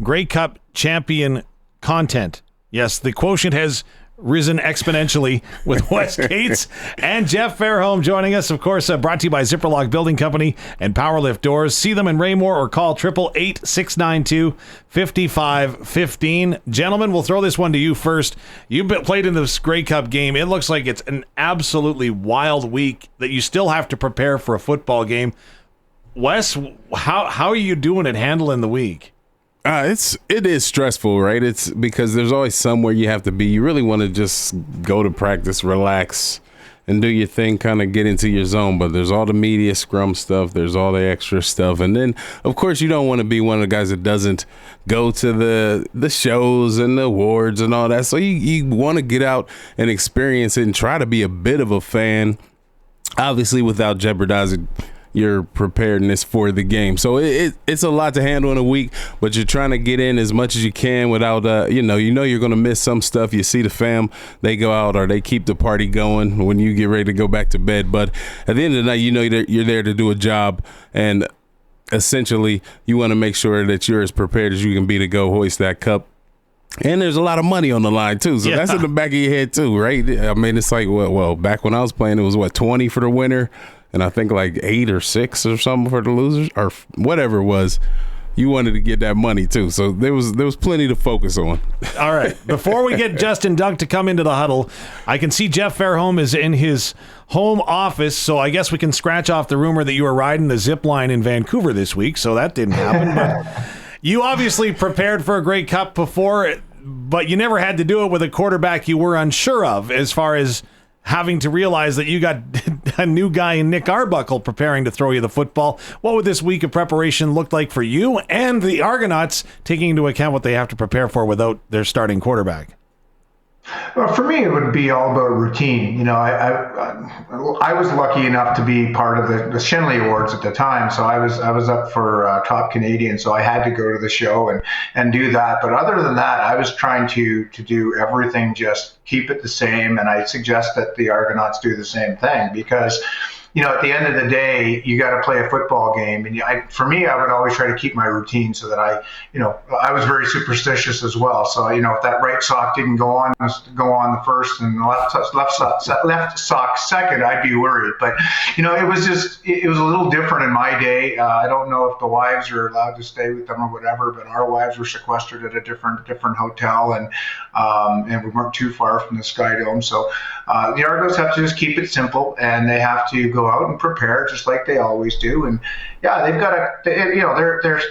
Grey Cup champion content. Yes, the quotient has risen exponentially with Wes Cates and Jeff Fairholm joining us. Of course, brought to you by Zipperlock Building Company and Powerlift Doors. See them in Raymore or call 888-692-5515. Gentlemen, we'll throw this one to you first. You've played in this Grey Cup game. It looks like it's an absolutely wild week that you still have to prepare for a football game. Wes, how are you doing at handling the week? It is stressful, right? It's because there's always somewhere you have to be. You really want to just go to practice, relax, and do your thing, kind of get into your zone. But there's all the media scrum stuff. There's all the extra stuff. And then, of course, you don't want to be one of the guys that doesn't go to the shows and the awards and all that. So you want to get out and experience it and try to be a bit of a fan, obviously without jeopardizing your preparedness for the game. So it's a lot to handle in a week, but you're trying to get in as much as you can without, you know you're going to miss some stuff. You see the fam, they go out or they keep the party going when you get ready to go back to bed. But at the end of the night, you know that you're there to do a job, and essentially you want to make sure that you're as prepared as you can be to go hoist that cup. And there's a lot of money on the line, too. So that's in the back of your head, too, right? I mean, it's like, well, back when I was playing, it was, 20 for the winner? And I think like 8 or 6 or something for the losers, or whatever it was. You wanted to get that money too, so there was plenty to focus on. All right, before we get Justin Dunk to come into the huddle, I can see Jeff Fairholm is in his home office, so I guess we can scratch off the rumor that you were riding the zip line in Vancouver this week. So that didn't happen. But you obviously prepared for a Grey Cup before, but you never had to do it with a quarterback you were unsure of, as far as having to realize that you got a new guy in Nick Arbuckle preparing to throw you the football. What would this week of preparation look like for you and the Argonauts, taking into account what they have to prepare for without their starting quarterback? Well, for me, it would be all about routine. You know, I was lucky enough to be part of the Shenley Awards at the time, so I was up for Top Canadian, so I had to go to the show and do that. But other than that, I was trying to do everything, just keep it the same, and I suggest that the Argonauts do the same thing, because you know, at the end of the day, you got to play a football game. And for me, I would always try to keep my routine so that I was very superstitious as well. So, you know, if that right sock didn't go on the first and the left sock second, I'd be worried. But, you know, it was a little different in my day. I don't know if the wives are allowed to stay with them or whatever, but our wives were sequestered at a different hotel, and we weren't too far from the Sky Dome. So the Argos have to just keep it simple, and they have to go out and prepare just like they always do. And yeah, they've got their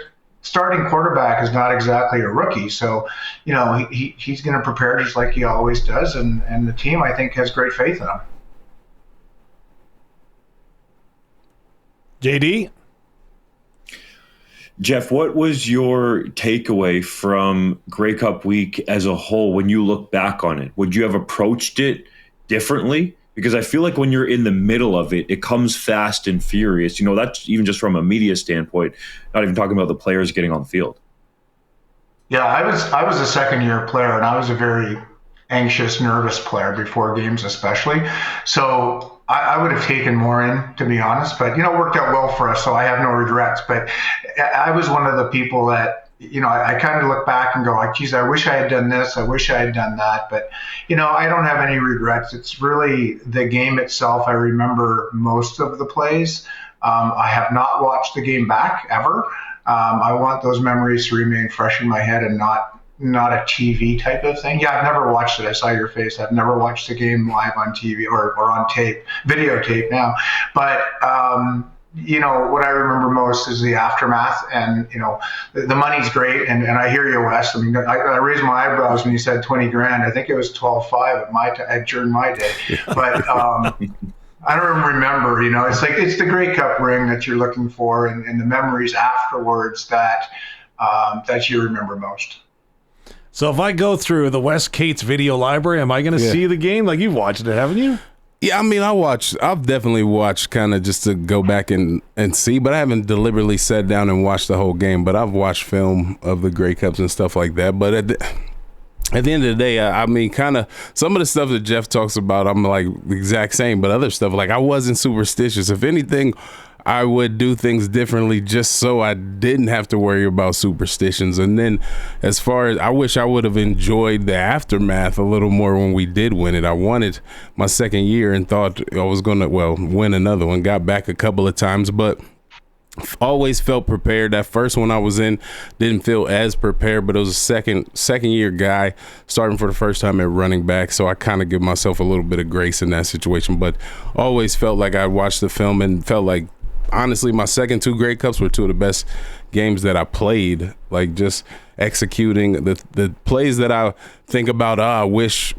starting quarterback is not exactly a rookie, so you know he's going to prepare just like he always does, and the team, I think, has great faith in him. JD? Jeff, what was your takeaway from Grey Cup week as a whole when you look back on it? Would you have approached it differently? Because I feel like when you're in the middle of it, it comes fast and furious. You know, that's even just from a media standpoint, not even talking about the players getting on the field. Yeah, I was a second-year player, and I was a very anxious, nervous player before games especially. So I would have taken more in, to be honest. But, you know, it worked out well for us, so I have no regrets. But I was one of the people that, you know, I kind of look back and go, like, geez, I wish I had done this. I wish I had done that. But, you know, I don't have any regrets. It's really the game itself. I remember most of the plays. I have not watched the game back ever. I want those memories to remain fresh in my head and not a TV type of thing. Yeah, I've never watched it. I saw your face. I've never watched the game live on TV or on tape, videotape now. But, you know, what I remember most is the aftermath, and, you know, the money's great. And I hear you, Wes. I mean, I raised my eyebrows when you said 20 grand. I think it was 12.5 during my day. But I don't remember, you know, it's the Grey Cup ring that you're looking for, and the memories afterwards that you remember most. So if I go through the Wes Cates video library, am I going to see the game? Like, you've watched it, haven't you? Yeah, I mean, I've definitely watched kind of just to go back and see, but I haven't deliberately sat down and watched the whole game. But I've watched film of the Grey Cups and stuff like that. But at the end of the day, I mean, kind of some of the stuff that Jeff talks about, I'm like the exact same. But other stuff, like, I wasn't superstitious. If anything, I would do things differently just so I didn't have to worry about superstitions. And then as far as, I wish I would have enjoyed the aftermath a little more when we did win it. I wanted my second year and thought I was going to, win another one. Got back a couple of times, but always felt prepared. That first one I was in didn't feel as prepared, but it was a second year guy starting for the first time at running back, so I kind of give myself a little bit of grace in that situation. But always felt like I watched the film and felt like, honestly, my second 2 Grey Cups were 2 of the best games that I played. Like, just executing the plays that I think about, I wish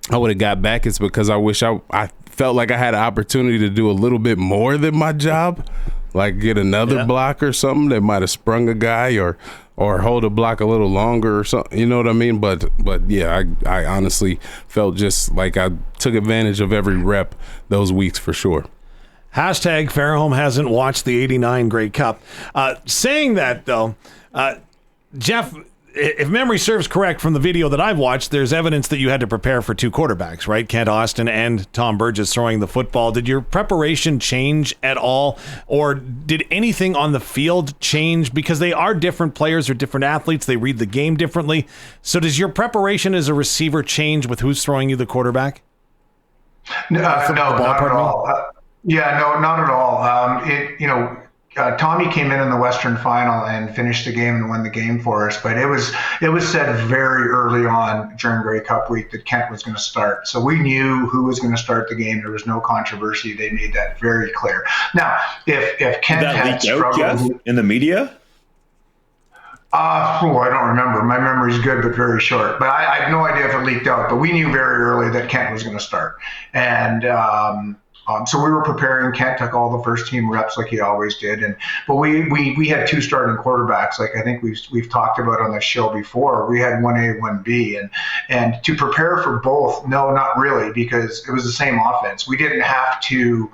I would have got back. It's because I wish I felt like I had an opportunity to do a little bit more than my job. Like get another block or something that might have sprung a guy, or hold a block a little longer or something. You know what I mean? But yeah, I honestly felt just like I took advantage of every rep those weeks for sure. Hashtag Fairholm hasn't watched the 89 Grey Cup. Saying that, though, Jeff, if memory serves correct from the video that I've watched, there's evidence that you had to prepare for 2 quarterbacks, right? Kent Austin and Tom Burgess throwing the football. Did your preparation change at all? Or did anything on the field change? Because they are different players or different athletes. They read the game differently. So does your preparation as a receiver change with who's throwing you the quarterback? No, not at all. Not at all. Tommy came in the Western Final and finished the game and won the game for us. But it was said very early on during Grey Cup week that Kent was going to start. So we knew who was going to start the game. There was no controversy. They made that very clear. Now, if Kent had struggled out, Jeff, in the media. I don't remember. My memory's good, but very short. But I have no idea if it leaked out. But we knew very early that Kent was going to start, and so we were preparing. Kent took all the first team reps like he always did, but we had 2 starting quarterbacks. Like I think we've talked about on the show before. We had 1A, 1B, and to prepare for both, no, not really, because it was the same offense. We didn't have to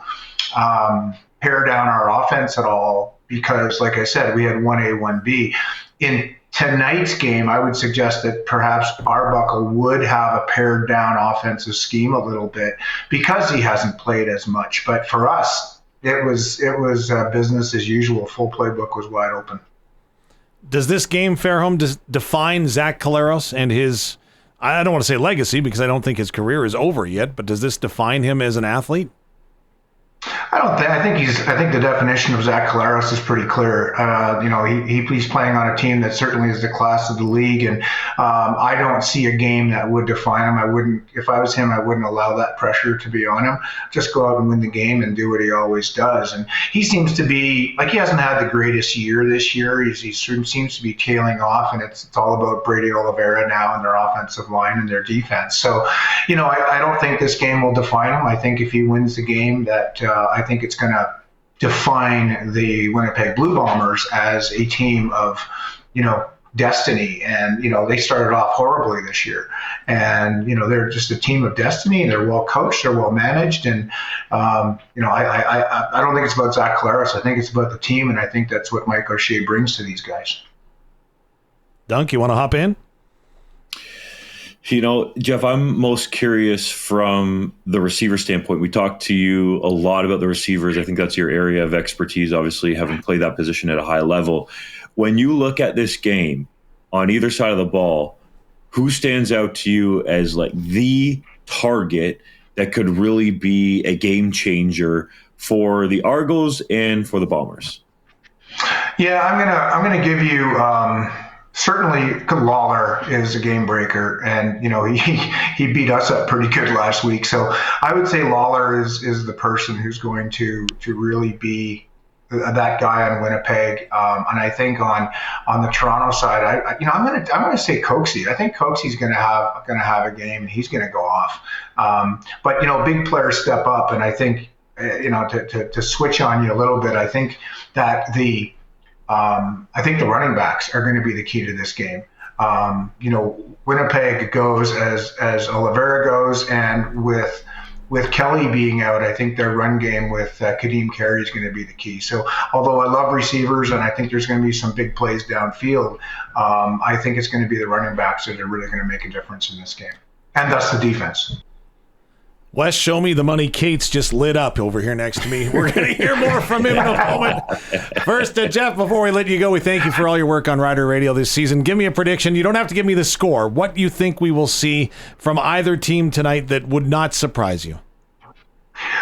pare down our offense at all because, like I said, we had 1A, 1B. In tonight's game, I would suggest that perhaps Arbuckle would have a pared down offensive scheme a little bit because he hasn't played as much. But for us, it was business as usual. Full playbook was wide open. Does this game, Fairholm, define Zach Collaros and his, I don't want to say legacy because I don't think his career is over yet, but does this define him as an athlete? I think the definition of Zach Collaros is pretty clear. He's playing on a team that certainly is the class of the league, and I don't see a game that would define him. If I was him, I wouldn't allow that pressure to be on him. Just go out and win the game and do what he always does. And he seems to be like he hasn't had the greatest year this year. He seems to be tailing off, and it's all about Brady Oliveira now and their offensive line and their defense. So, I don't think this game will define him. I think if he wins the game, that I think it's going to define the Winnipeg Blue Bombers as a team of, destiny. And, they started off horribly this year. And, they're just a team of destiny. They're well coached. They're well managed. And, I don't think it's about Zach Collaros. I think it's about the team. And I think that's what Mike O'Shea brings to these guys. Dunk, you want to hop in? Jeff, I'm most curious from the receiver standpoint. We talked to you a lot about the receivers. I think that's your area of expertise, obviously, having played that position at a high level. When you look at this game on either side of the ball, who stands out to you as like the target that could really be a game changer for the Argos and for the Bombers? Yeah, I'm gonna give you certainly Lawler is a game breaker, and he beat us up pretty good last week. So I would say Lawler is the person who's going to really be that guy on Winnipeg. And I think on the Toronto side, I'm gonna say Coxie. I think Coxie's gonna have a game, and he's gonna go off. But big players step up, and I think to switch on you a little bit, I think that the running backs are going to be the key to this game. Winnipeg goes as Oliveira goes, and with Kelly being out, I think their run game with Kadeem Carey is going to be the key. So although I love receivers and I think there's going to be some big plays downfield, I think it's going to be the running backs that are really going to make a difference in this game, and thus the defense. Wes, show me the money. Kate's just lit up over here next to me. We're going to hear more from him in a moment. First, Jeff, before we let you go, we thank you for all your work on Rider Radio this season. Give me a prediction. You don't have to give me the score. What do you think we will see from either team tonight that would not surprise you?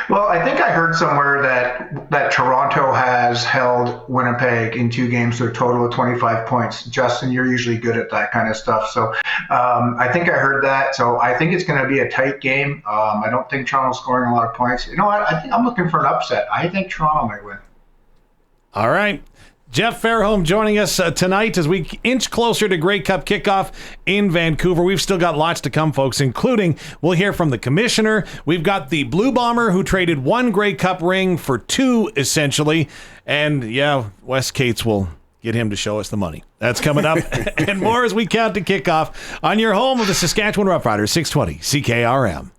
Well, I think I heard somewhere that Toronto has held Winnipeg in 2 games to a total of 25 points. Justin, you're usually good at that kind of stuff. So I think I heard that. So I think it's going to be a tight game. I don't think Toronto's scoring a lot of points. You know what? I think I'm looking for an upset. I think Toronto might win. All right. Jeff Fairholm joining us tonight as we inch closer to Grey Cup kickoff in Vancouver. We've still got lots to come, folks, including we'll hear from the commissioner. We've got the Blue Bomber who traded 1 Grey Cup ring for 2, essentially. And, yeah, Wes Cates will get him to show us the money. That's coming up. And more as we count to kickoff on your home of the Saskatchewan Roughriders, 620 CKRM.